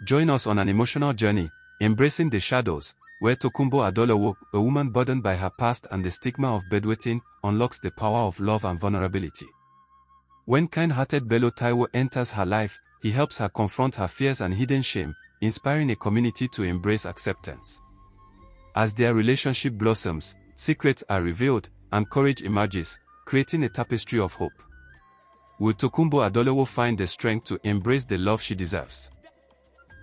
Join us on an emotional journey, embracing the shadows, where Tokunbo Adolowo, a woman burdened by her past and the stigma of bedwetting, unlocks the power of love and vulnerability. When kind-hearted Bello Taiwo enters her life, he helps her confront her fears and hidden shame, inspiring a community to embrace acceptance. As their relationship blossoms, secrets are revealed, and courage emerges, creating a tapestry of hope. Will Tokunbo Adolowo find the strength to embrace the love she deserves?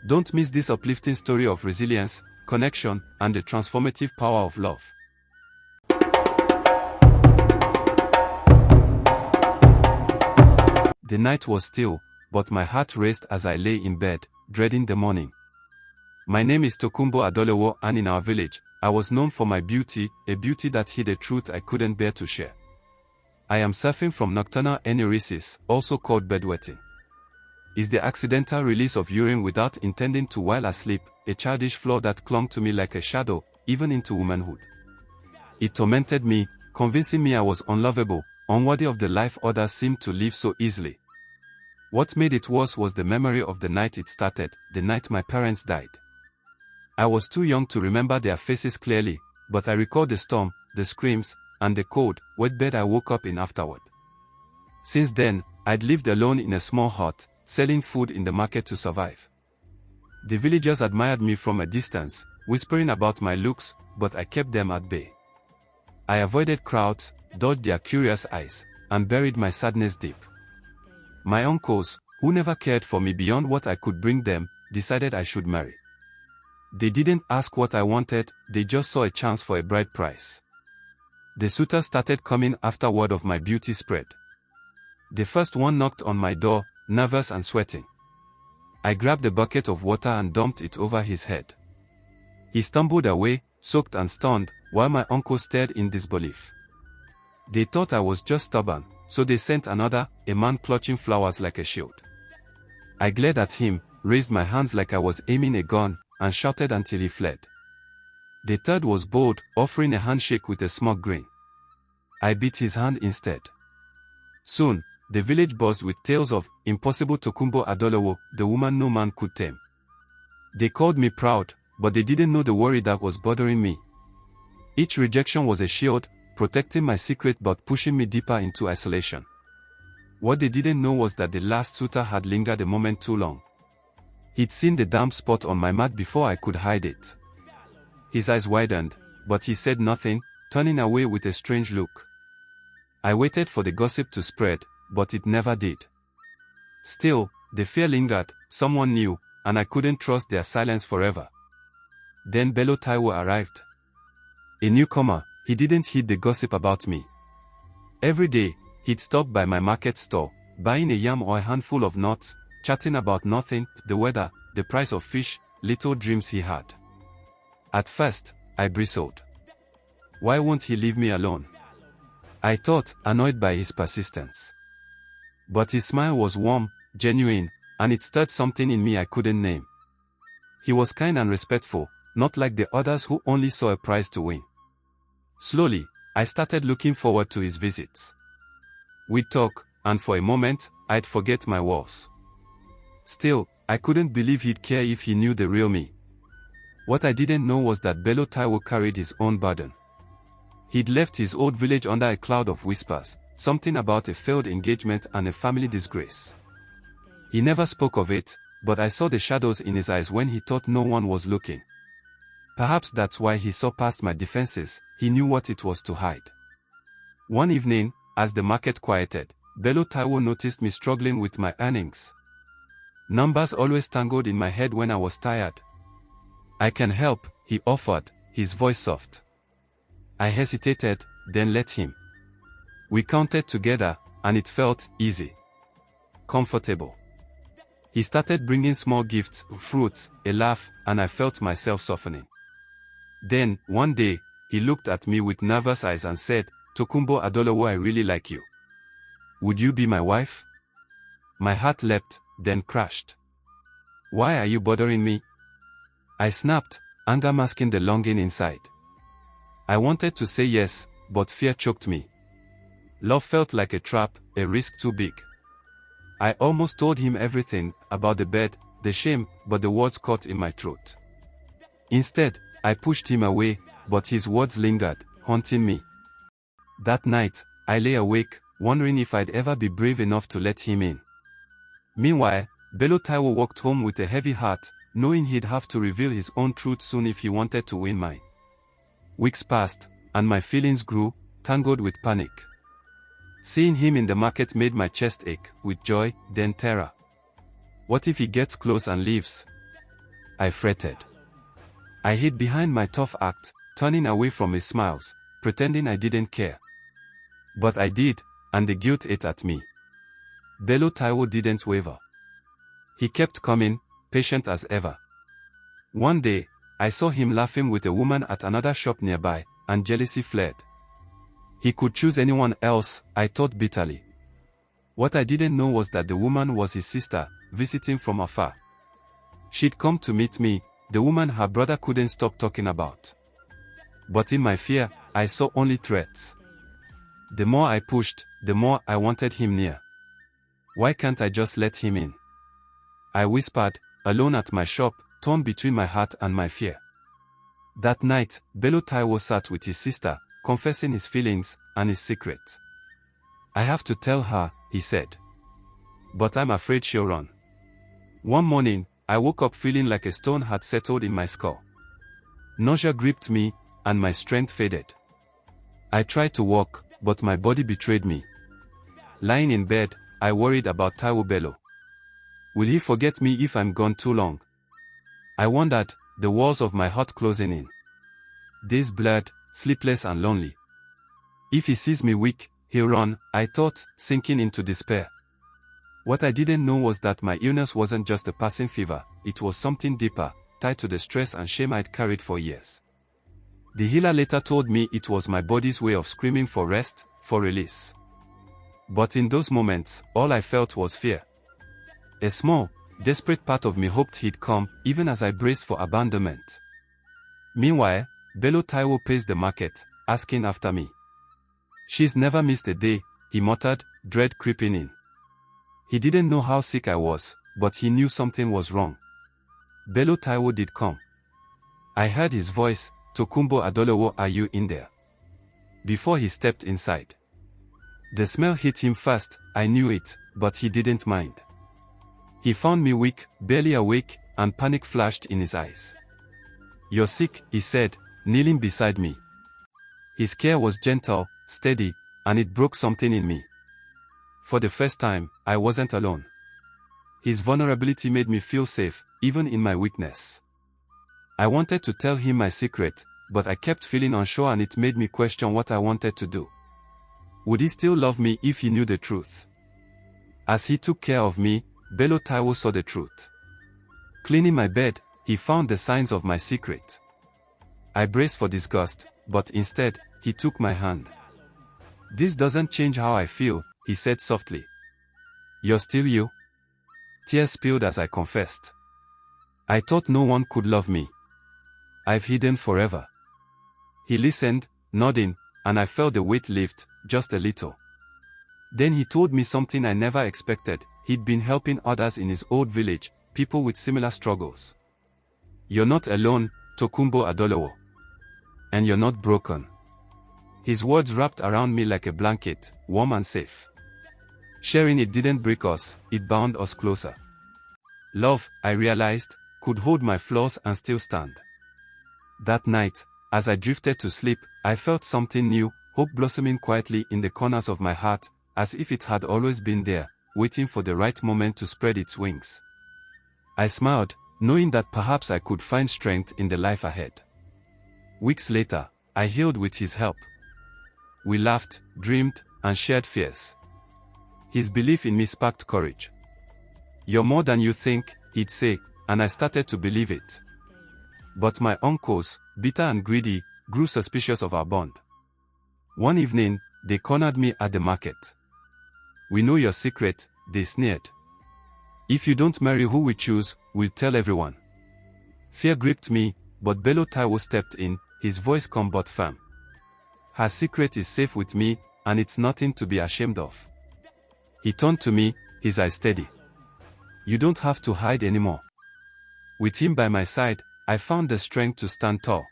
Don't miss this uplifting story of resilience, connection, and the transformative power of love. The night was still, but my heart raced as I lay in bed, dreading the morning. My name is Tokunbo Adolowo, and in our village, I was known for my beauty, a beauty that hid a truth I couldn't bear to share. I am suffering from nocturnal enuresis, also called bedwetting. It's the accidental release of urine without intending to while asleep, a childish flaw that clung to me like a shadow, even into womanhood. It tormented me, convincing me I was unlovable, unworthy of the life others seemed to live so easily. What made it worse was the memory of the night it started, the night my parents died. I was too young to remember their faces clearly, but I recall the storm, the screams, and the cold, wet bed I woke up in afterward. Since then, I'd lived alone in a small hut, selling food in the market to survive. The villagers admired me from a distance, whispering about my looks, but I kept them at bay. I avoided crowds, dodged their curious eyes, and buried my sadness deep. My uncles, who never cared for me beyond what I could bring them, decided I should marry. They didn't ask what I wanted, they just saw a chance for a bride price. The suitors started coming after word of my beauty spread. The first one knocked on my door, nervous and sweating. I grabbed a bucket of water and dumped it over his head. He stumbled away, soaked and stunned, while my uncle stared in disbelief. They thought I was just stubborn, so they sent another, a man clutching flowers like a shield. I glared at him, raised my hands like I was aiming a gun, and shouted until he fled. The third was bold, offering a handshake with a smug grin. I beat his hand instead. Soon, the village buzzed with tales of impossible Tokunbo Adolowo, the woman no man could tame. They called me proud, but they didn't know the worry that was bothering me. Each rejection was a shield, protecting my secret but pushing me deeper into isolation. What they didn't know was that the last suitor had lingered a moment too long. He'd seen the damp spot on my mat before I could hide it. His eyes widened, but he said nothing, turning away with a strange look. I waited for the gossip to spread, but it never did. Still, the fear lingered, someone knew, and I couldn't trust their silence forever. Then Bello Taiwo arrived. A newcomer, he didn't heed the gossip about me. Every day, he'd stop by my market store, buying a yam or a handful of nuts, chatting about nothing, the weather, the price of fish, little dreams he had. At first, I bristled. Why won't he leave me alone? I thought, annoyed by his persistence. But his smile was warm, genuine, and it stirred something in me I couldn't name. He was kind and respectful, not like the others who only saw a prize to win. Slowly, I started looking forward to his visits. We'd talk, and for a moment, I'd forget my woes. Still, I couldn't believe he'd care if he knew the real me. What I didn't know was that Bello Taiwo carried his own burden. He'd left his old village under a cloud of whispers, something about a failed engagement and a family disgrace. He never spoke of it, but I saw the shadows in his eyes when he thought no one was looking. Perhaps that's why he saw past my defenses, he knew what it was to hide. One evening, as the market quieted, Bello Taiwo noticed me struggling with my earnings. Numbers always tangled in my head when I was tired. I can help, he offered, his voice soft. I hesitated, then let him. We counted together, and it felt easy. Comfortable. He started bringing small gifts, fruits, a laugh, and I felt myself softening. Then, one day, he looked at me with nervous eyes and said, Tokunbo Adolowo, I really like you. Would you be my wife? My heart leapt, then crashed. Why are you bothering me? I snapped, anger masking the longing inside. I wanted to say yes, but fear choked me. Love felt like a trap, a risk too big. I almost told him everything, about the bed, the shame, but the words caught in my throat. Instead, I pushed him away, but his words lingered, haunting me. That night, I lay awake, wondering if I'd ever be brave enough to let him in. Meanwhile, Bello Taiwo walked home with a heavy heart, knowing he'd have to reveal his own truth soon if he wanted to win mine. Weeks passed, and my feelings grew, tangled with panic. Seeing him in the market made my chest ache, with joy, then terror. What if he gets close and leaves? I fretted. I hid behind my tough act, turning away from his smiles, pretending I didn't care. But I did, and the guilt ate at me. Bello Taiwo didn't waver. He kept coming, patient as ever. One day, I saw him laughing with a woman at another shop nearby, and jealousy flared. He could choose anyone else, I thought bitterly. What I didn't know was that the woman was his sister, visiting from afar. She'd come to meet me, the woman her brother couldn't stop talking about. But in my fear, I saw only threats. The more I pushed, the more I wanted him near. Why can't I just let him in? I whispered, alone at my shop, torn between my heart and my fear. That night, Bello Taiwo sat with his sister, confessing his feelings and his secret. I have to tell her, he said. But I'm afraid she'll run. One morning, I woke up feeling like a stone had settled in my skull. Nausea gripped me, and my strength faded. I tried to walk, but my body betrayed me. Lying in bed, I worried about Taiwo Bello. Will he forget me if I'm gone too long? I wondered, the walls of my heart closing in. Days blurred, sleepless and lonely. If he sees me weak, he'll run, I thought, sinking into despair. What I didn't know was that my illness wasn't just a passing fever, it was something deeper, tied to the stress and shame I'd carried for years. The healer later told me it was my body's way of screaming for rest, for release. But in those moments, all I felt was fear. A small, desperate part of me hoped he'd come, even as I braced for abandonment. Meanwhile, Bello Taiwo paced the market, asking after me. She's never missed a day, he muttered, dread creeping in. He didn't know how sick I was, but he knew something was wrong. Bello Taiwo did come. I heard his voice, Tokunbo Adolowo, are you in there? Before he stepped inside. The smell hit him fast, I knew it, but he didn't mind. He found me weak, barely awake, and panic flashed in his eyes. You're sick, he said, kneeling beside me. His care was gentle, steady, and it broke something in me. For the first time, I wasn't alone. His vulnerability made me feel safe, even in my weakness. I wanted to tell him my secret, but I kept feeling unsure and it made me question what I wanted to do. Would he still love me if he knew the truth? As he took care of me, Bello Taiwo saw the truth. Cleaning my bed, he found the signs of my secret. I braced for disgust, but instead, he took my hand. This doesn't change how I feel, he said softly. You're still you? Tears spilled as I confessed. I thought no one could love me. I've hidden forever. He listened, nodding, and I felt the weight lift, just a little. Then he told me something I never expected. He'd been helping others in his old village, people with similar struggles. You're not alone, Tokunbo Adolowo. And you're not broken. His words wrapped around me like a blanket, warm and safe. Sharing it didn't break us, it bound us closer. Love, I realized, could hold my flaws and still stand. That night, as I drifted to sleep, I felt something new, hope blossoming quietly in the corners of my heart, as if it had always been there, waiting for the right moment to spread its wings. I smiled, knowing that perhaps I could find strength in the life ahead. Weeks later, I healed with his help. We laughed, dreamed, and shared fears. His belief in me sparked courage. You're more than you think, he'd say, and I started to believe it. But my uncles, bitter and greedy, grew suspicious of our bond. One evening, they cornered me at the market. We know your secret, they sneered. If you don't marry who we choose, we'll tell everyone. Fear gripped me, but Bello Taiwo stepped in, his voice calm but firm. Her secret is safe with me, and it's nothing to be ashamed of. He turned to me, his eyes steady. You don't have to hide anymore. With him by my side, I found the strength to stand tall.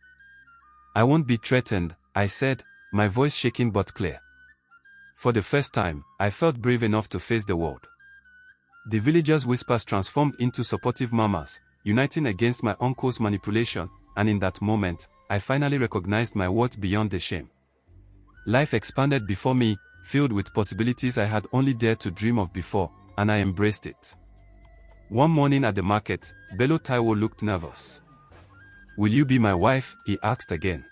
I won't be threatened, I said, my voice shaking but clear. For the first time, I felt brave enough to face the world. The villagers' whispers transformed into supportive murmurs, uniting against my uncle's manipulation, and in that moment, I finally recognized my worth beyond the shame. Life expanded before me, filled with possibilities I had only dared to dream of before, and I embraced it. One morning at the market, Bello Taiwo looked nervous. "Will you be my wife?" he asked again.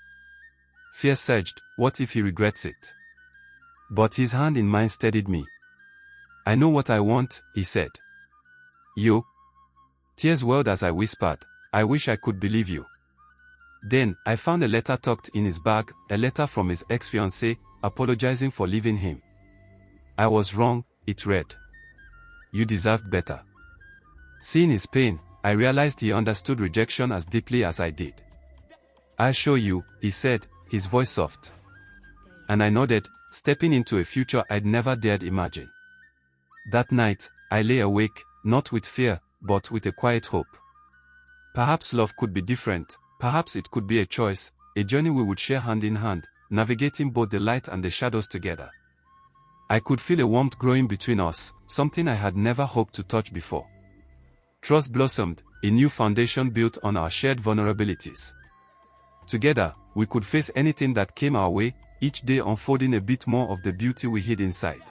Fear surged, what if he regrets it? But his hand in mine steadied me. "I know what I want," he said. "You?" Tears welled as I whispered, "I wish I could believe you." Then, I found a letter tucked in his bag, a letter from his ex-fiancée, apologizing for leaving him. I was wrong, it read. "You deserved better." Seeing his pain, I realized he understood rejection as deeply as I did. "I'll show you," he said, his voice soft. And I nodded, stepping into a future I'd never dared imagine. That night, I lay awake, not with fear, but with a quiet hope. Perhaps love could be different, perhaps it could be a choice, a journey we would share hand in hand, navigating both the light and the shadows together. I could feel a warmth growing between us, something I had never hoped to touch before. Trust blossomed, a new foundation built on our shared vulnerabilities. Together, we could face anything that came our way, each day unfolding a bit more of the beauty we hid inside.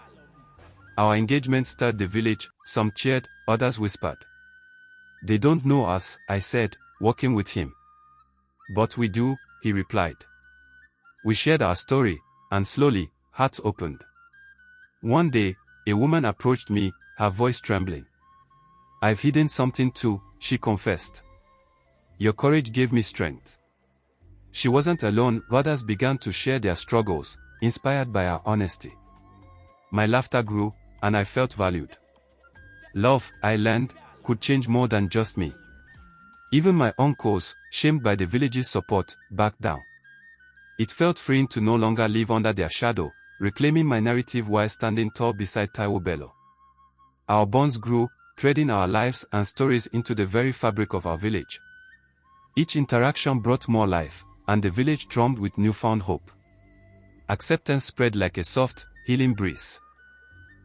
Our engagement stirred the village, some cheered, others whispered. "They don't know us," I said, walking with him. "But we do," he replied. We shared our story, and slowly, hearts opened. One day, a woman approached me, her voice trembling. "I've hidden something too," she confessed. "Your courage gave me strength." She wasn't alone, others began to share their struggles, inspired by her honesty. My laughter grew, and I felt valued. Love, I learned, could change more than just me. Even my uncles, shamed by the village's support, backed down. It felt freeing to no longer live under their shadow, reclaiming my narrative while standing tall beside Taiwo Bello. Our bonds grew, threading our lives and stories into the very fabric of our village. Each interaction brought more life, and the village thrummed with newfound hope. Acceptance spread like a soft, healing breeze.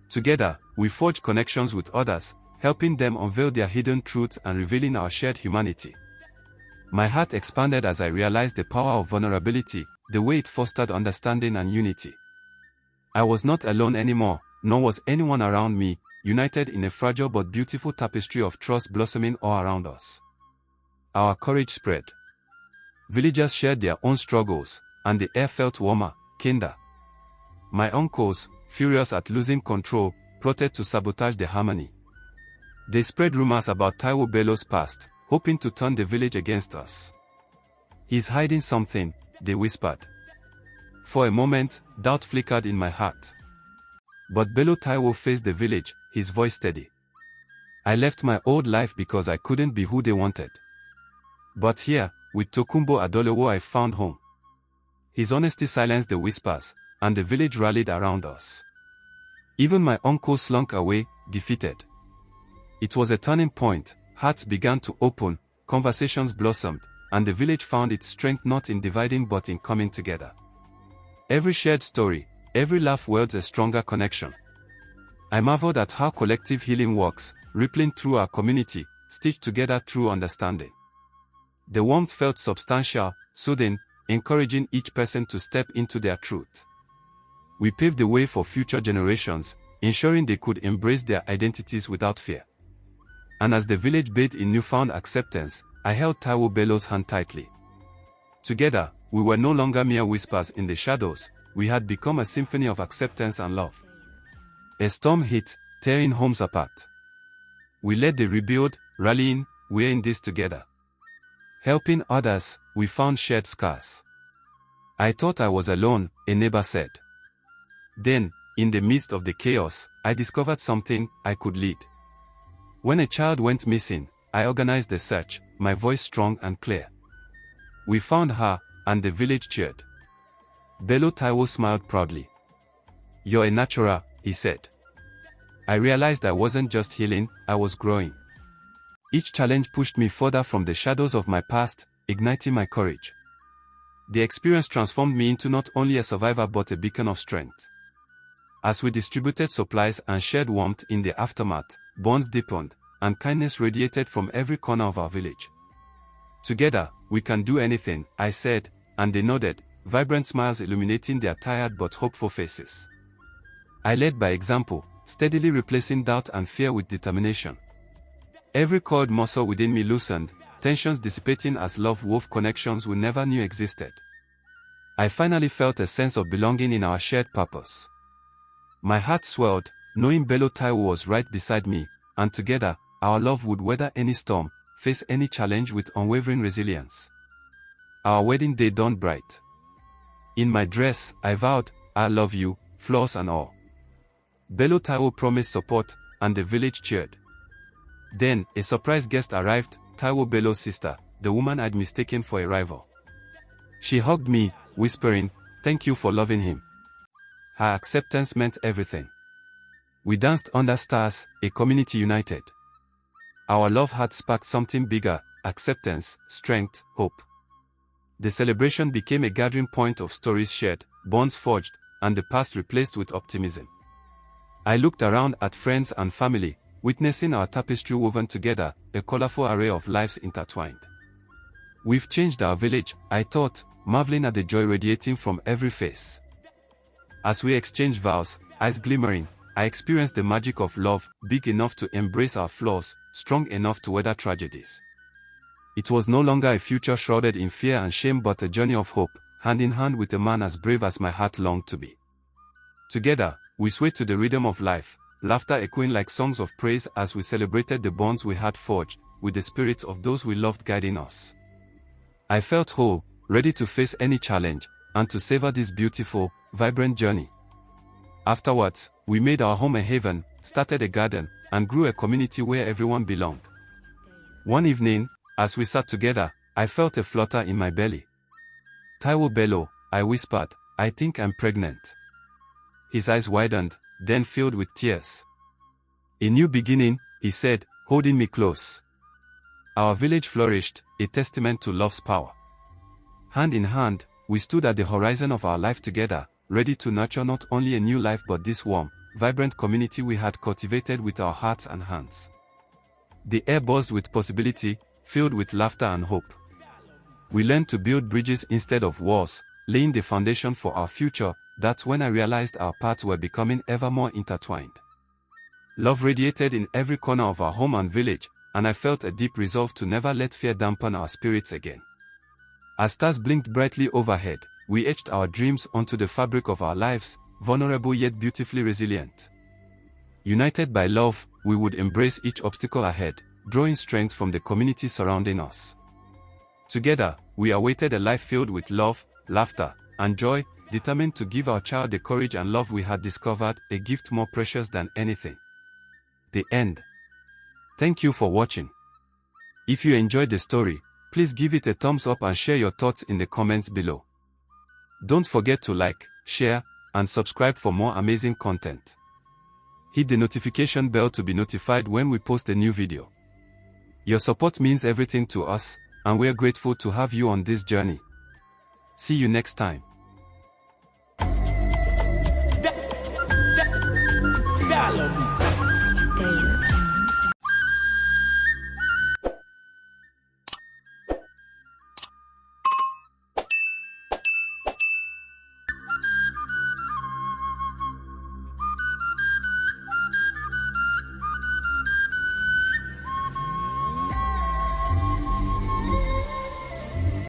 Together, we forged connections with others, helping them unveil their hidden truths and revealing our shared humanity. My heart expanded as I realized the power of vulnerability, the way it fostered understanding and unity. I was not alone anymore, nor was anyone around me, united in a fragile but beautiful tapestry of trust blossoming all around us. Our courage spread. Villagers shared their own struggles, and the air felt warmer, kinder. My uncles, furious at losing control, plotted to sabotage the harmony. They spread rumors about Taiwo Bello's past, hoping to turn the village against us. "He's hiding something," they whispered. For a moment, doubt flickered in my heart. But Bello Taiwo faced the village, his voice steady. "I left my old life because I couldn't be who they wanted. But here, with Tokunbo Adolowo, I found home." His honesty silenced the whispers, and the village rallied around us. Even my uncle slunk away, defeated. It was a turning point, hearts began to open, conversations blossomed, and the village found its strength not in dividing but in coming together. Every shared story, every laugh wields a stronger connection. I marveled at how collective healing works, rippling through our community, stitched together through understanding. The warmth felt substantial, soothing, encouraging each person to step into their truth. We paved the way for future generations, ensuring they could embrace their identities without fear. And as the village bathed in newfound acceptance, I held Taiwo Bello's hand tightly. Together, we were no longer mere whispers in the shadows, we had become a symphony of acceptance and love. A storm hit, tearing homes apart. We led the rebuild, rallying, "We're in this together." Helping others, we found shared scars. "I thought I was alone," a neighbor said. Then, in the midst of the chaos, I discovered something: I could lead. When a child went missing, I organized the search, my voice strong and clear. We found her, and the village cheered. Bello Taiwo smiled proudly. "You're a natural," he said. I realized I wasn't just healing, I was growing. Each challenge pushed me further from the shadows of my past, igniting my courage. The experience transformed me into not only a survivor but a beacon of strength. As we distributed supplies and shared warmth in the aftermath, bonds deepened, and kindness radiated from every corner of our village. Together, we can do anything, I said, and they nodded, vibrant smiles illuminating their tired but hopeful faces. I led by example, steadily replacing doubt and fear with determination. Every coiled muscle within me loosened, tensions dissipating as love wove connections we never knew existed. I finally felt a sense of belonging in our shared purpose. My heart swelled, knowing Bello Taiwo was right beside me, and together, our love would weather any storm, face any challenge with unwavering resilience. Our wedding day dawned bright. In my dress, I vowed, I love you, flaws and all. Bello Taiwo promised support, and the village cheered. Then, a surprise guest arrived, Taiwo Bello's sister, the woman I'd mistaken for a rival. She hugged me, whispering, "Thank you for loving him." Her acceptance meant everything. We danced under stars, a community united. Our love had sparked something bigger, acceptance, strength, hope. The celebration became a gathering point of stories shared, bonds forged, and the past replaced with optimism. I looked around at friends and family, witnessing our tapestry woven together, a colorful array of lives intertwined. We've changed our village, I thought, marveling at the joy radiating from every face. As we exchanged vows, eyes glimmering, I experienced the magic of love, big enough to embrace our flaws, strong enough to weather tragedies. It was no longer a future shrouded in fear and shame but a journey of hope, hand in hand with a man as brave as my heart longed to be. Together, we swayed to the rhythm of life, laughter echoing like songs of praise as we celebrated the bonds we had forged, with the spirits of those we loved guiding us. I felt whole, ready to face any challenge, and to savor this beautiful, vibrant journey. Afterwards, we made our home a haven, started a garden, and grew a community where everyone belonged. One evening, as we sat together, I felt a flutter in my belly. "Taiwo Bello," I whispered, "I think I'm pregnant." His eyes widened, then filled with tears. "A new beginning," he said, holding me close. Our village flourished, a testament to love's power. Hand in hand, we stood at the horizon of our life together, ready to nurture not only a new life but this warm, vibrant community we had cultivated with our hearts and hands. The air buzzed with possibility, filled with laughter and hope. We learned to build bridges instead of walls, laying the foundation for our future. That's when I realized our paths were becoming ever more intertwined. Love radiated in every corner of our home and village, and I felt a deep resolve to never let fear dampen our spirits again. As stars blinked brightly overhead, we etched our dreams onto the fabric of our lives, vulnerable yet beautifully resilient. United by love, we would embrace each obstacle ahead, drawing strength from the community surrounding us. Together, we awaited a life filled with love, laughter, and joy, determined to give our child the courage and love we had discovered, a gift more precious than anything. The end. Thank you for watching. If you enjoyed the story, please give it a thumbs up and share your thoughts in the comments below. Don't forget to like, share, and subscribe for more amazing content. Hit the notification bell to be notified when we post a new video. Your support means everything to us, and we're grateful to have you on this journey. See you next time.